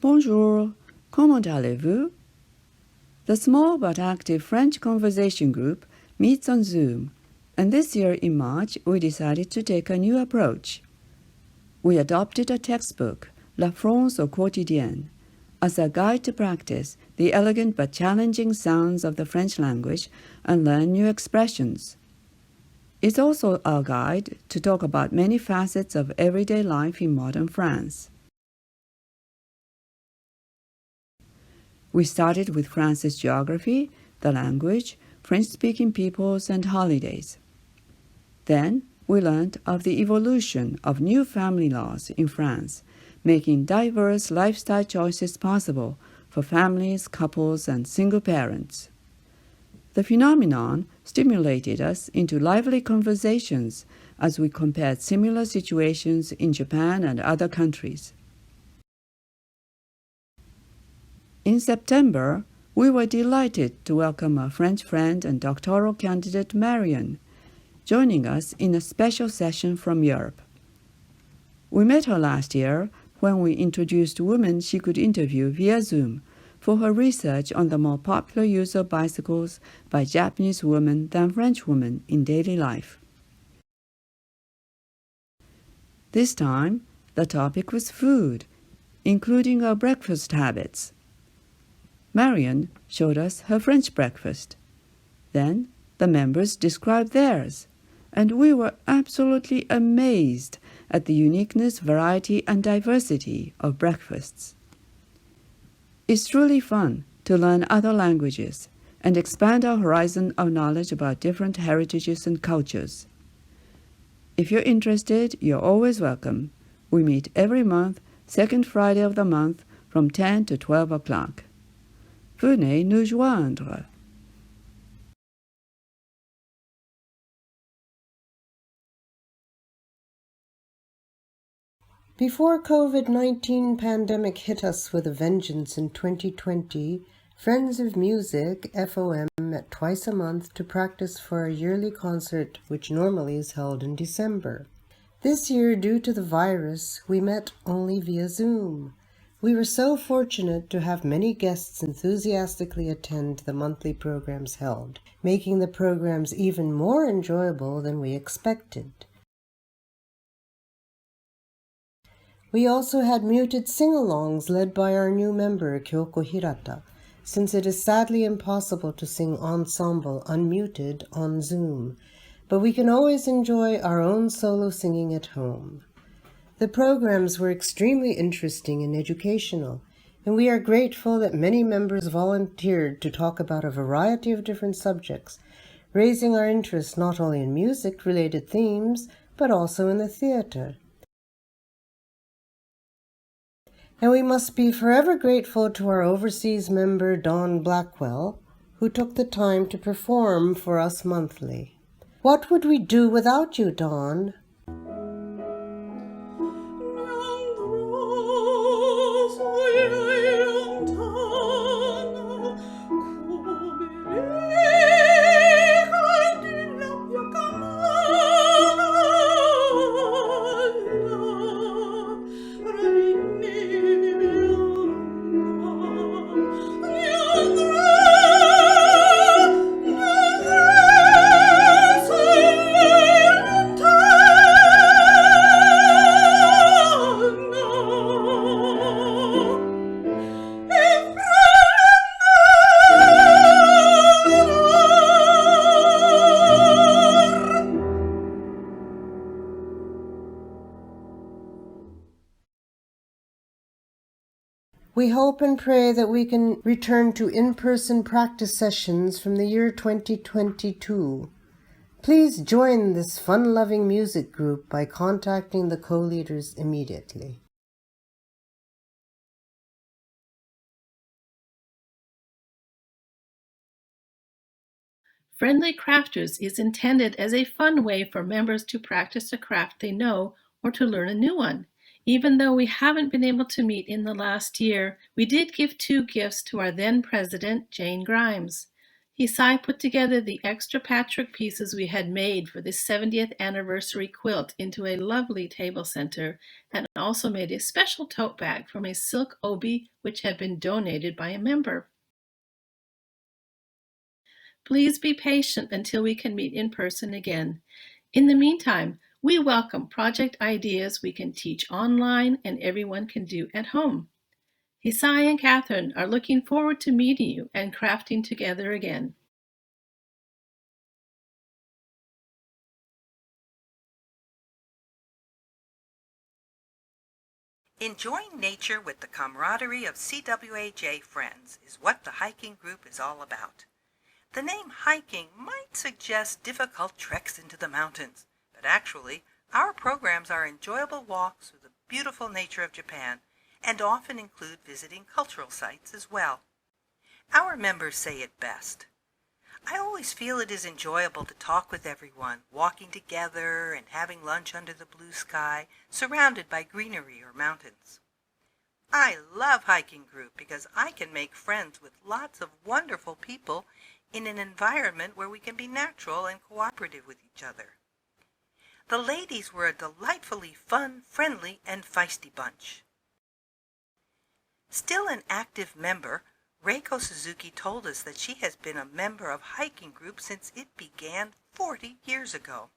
Bonjour, comment allez-vous? The small but active French conversation group meets on Zoom, and this year in March we decided to take a new approach. We adopted a textbook, La France au quotidien, as a guide to practice the elegant but challenging sounds of the French language and learn new expressions. It's also our guide to talk about many facets of everyday life in modern France. We started with France's geography, the language, French-speaking peoples, and holidays. Then we learned of the evolution of new family laws in France, making diverse lifestyle choices possible for families, couples, and single parents. The phenomenon stimulated us into lively conversations as we compared similar situations in Japan and other countries. In September, we were delighted to welcome our French friend and doctoral candidate Marion, joining us in a special session from Europe. We met her last year when we introduced women she could interview via Zoom for her research on the more popular use of bicycles by Japanese women than French women in daily life. This time, the topic was food, including our breakfast habits. Marion showed us her French breakfast. Then the members described theirs, and we were absolutely amazed at the uniqueness, variety, and diversity of breakfasts. It's truly fun to learn other languages and expand our horizon of knowledge about different heritages and cultures. If you're interested, you're always welcome. We meet every month, second Friday of the month, from 10 to 12 o'clock. Venez nous joindre. Before COVID-19 pandemic hit us with a vengeance in 2020, Friends of Music, FOM, met twice a month to practice for a yearly concert which normally is held in December. This year, due to the virus, we met only via Zoom. We were so fortunate to have many guests enthusiastically attend the monthly programs held, making the programs even more enjoyable than we expected. We also had muted sing-alongs led by our new member, Kyoko Hirata, since it is sadly impossible to sing ensemble unmuted on Zoom, but we can always enjoy our own solo singing at home. The programs were extremely interesting and educational, and we are grateful that many members volunteered to talk about a variety of different subjects, raising our interest not only in music-related themes, but also in the theater. And we must be forever grateful to our overseas member, Dawn Blackwell, who took the time to perform for us monthly. What would we do without you, Dawn? We hope and pray that we can return to in-person practice sessions from the year 2022. Please join this fun-loving music group by contacting the co-leaders immediately. Friendly Crafters is intended as a fun way for members to practice a craft they know or to learn a new one. Even though we haven't been able to meet in the last year, we did give 2 gifts to our then president, Jane Grimes. Hisai put together the extra patchwork pieces we had made for the 70th anniversary quilt into a lovely table center and also made a special tote bag from a silk obi which had been donated by a member. Please be patient until we can meet in person again. In the meantime, we welcome project ideas we can teach online and everyone can do at home. Hisai and Catherine are looking forward to meeting you and crafting together again. Enjoying nature with the camaraderie of CWAJ friends is what the hiking group is all about. The name hiking might suggest difficult treks into the mountains, but actually, our programs are enjoyable walks through the beautiful nature of Japan and often include visiting cultural sites as well. Our members say it best. I always feel it is enjoyable to talk with everyone, walking together and having lunch under the blue sky, surrounded by greenery or mountains. I love hiking group because I can make friends with lots of wonderful people in an environment where we can be natural and cooperative with each other. The ladies were a delightfully fun, friendly, and feisty bunch. Still an active member, Reiko Suzuki told us that she has been a member of hiking group since it began 40 years ago.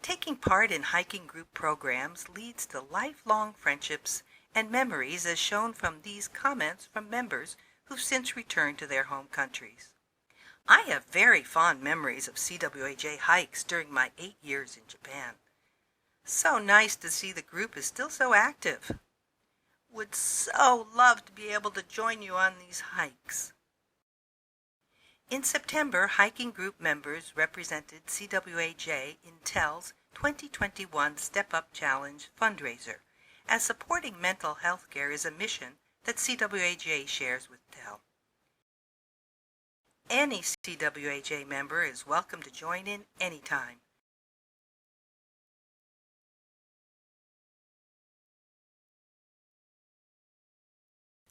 Taking part in hiking group programs leads to lifelong friendships and memories as shown from these comments from members who've since returned to their home countries. I have very fond memories of CWAJ hikes during my 8 years in Japan. So nice to see the group is still so active. Would so love to be able to join you on these hikes. In September, hiking group members represented CWAJ in TEL's 2021 Step Up Challenge fundraiser, as supporting mental health care is a mission that CWAJ shares with TEL. Any CWAJ member is welcome to join in anytime.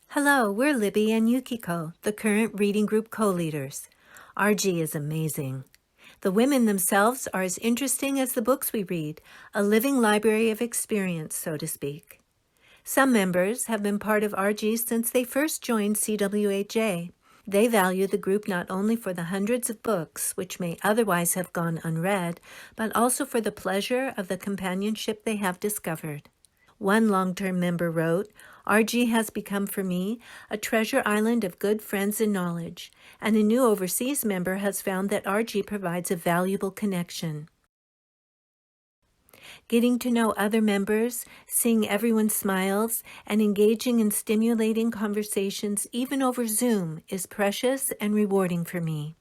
Hello, we're Libby and Yukiko, the current reading group co-leaders. RG is amazing. The women themselves are as interesting as the books we read, a living library of experience, so to speak. Some members have been part of RG since they first joined CWAJ. They value the group not only for the hundreds of books which may otherwise have gone unread, but also for the pleasure of the companionship they have discovered. One long-term member wrote, RG has become for me a treasure island of good friends and knowledge, and a new overseas member has found that RG provides a valuable connection. Getting to know other members, seeing everyone's smiles, and engaging in stimulating conversations even over Zoom is precious and rewarding for me.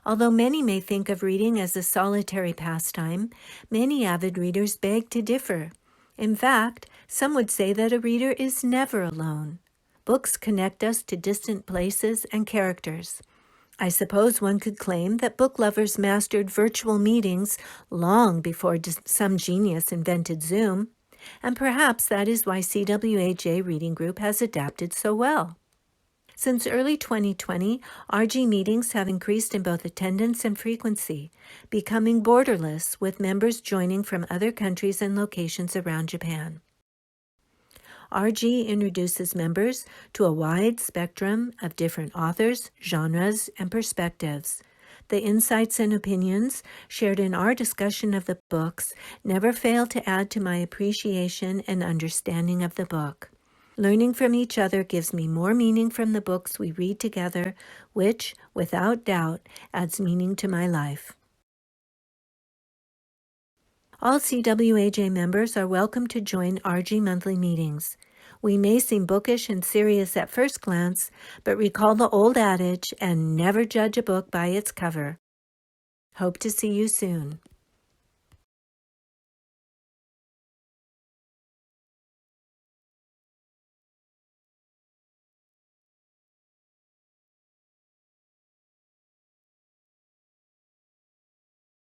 Although many may think of reading as a solitary pastime, many avid readers beg to differ. In fact, some would say that a reader is never alone. Books connect us to distant places and characters. I suppose one could claim that book lovers mastered virtual meetings long before some genius invented Zoom, and perhaps that is why CWAJ Reading Group has adapted so well. Since early 2020, RG meetings have increased in both attendance and frequency, becoming borderless with members joining from other countries and locations around Japan. RG introduces members to a wide spectrum of different authors, genres, and perspectives. The insights and opinions shared in our discussion of the books never fail to add to my appreciation and understanding of the book. Learning from each other gives me more meaning from the books we read together, which, without doubt, adds meaning to my life. All CWAJ members are welcome to join RG monthly meetings. We may seem bookish and serious at first glance, but recall the old adage and never judge a book by its cover. Hope to see you soon.